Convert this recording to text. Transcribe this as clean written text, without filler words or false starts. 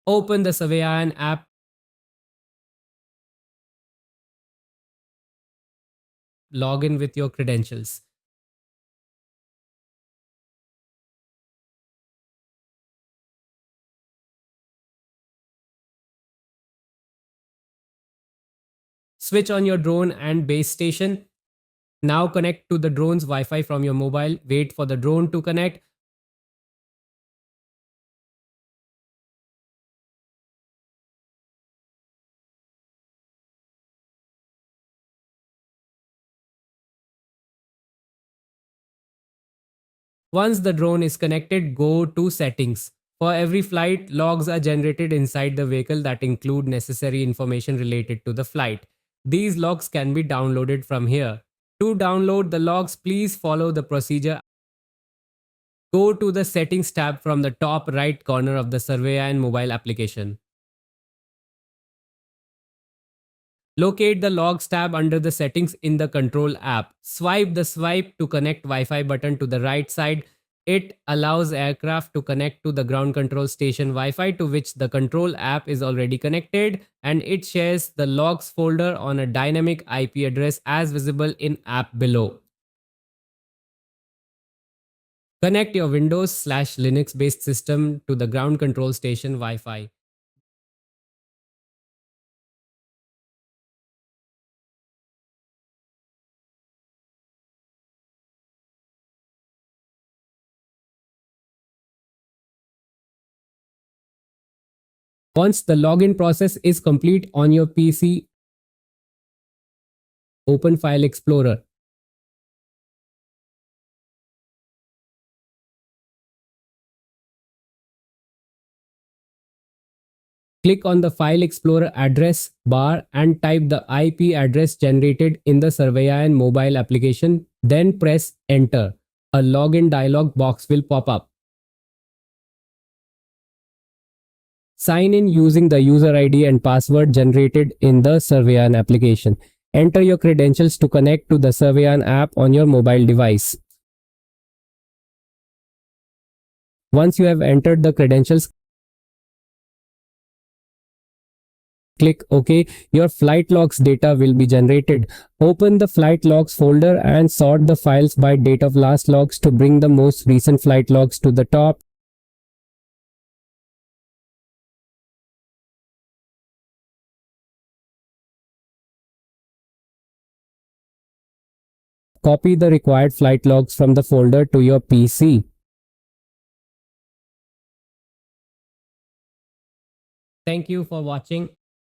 Open the Surveyaan app, log in with your credentials. Switch on your drone and base station. Now connect to the drone's Wi-Fi from your mobile. Wait for the drone to connect. Once the drone is connected, go to settings. For every flight, logs are generated inside the vehicle that include necessary information related to the flight. These logs can be downloaded from here. To download the logs, please follow the procedure. Go to the settings tab from the top right corner of the Surveyaan mobile application. Locate the logs tab under the settings in the control app. Swipe the swipe to connect Wi-Fi button to the right side. It allows aircraft to connect to the ground control station Wi-Fi to which the control app is already connected, and it shares the logs folder on a dynamic IP address as visible in app below. Connect your Windows/Linux based system to the ground control station Wi-Fi. Once the login process is complete on your PC, open File Explorer. Click on the File Explorer address bar and type the IP address generated in the Surveyaan mobile application, then press Enter. A login dialog box will pop up. Sign in using the user ID and password generated in the Surveyaan application. Enter your credentials to connect to the Surveyaan app on your mobile device. Once you have entered the credentials, click OK. Your flight logs data will be generated. Open the flight logs folder and sort the files by date of last logs to bring the most recent flight logs to the top. Copy the required flight logs from the folder to your PC. Thank you for watching.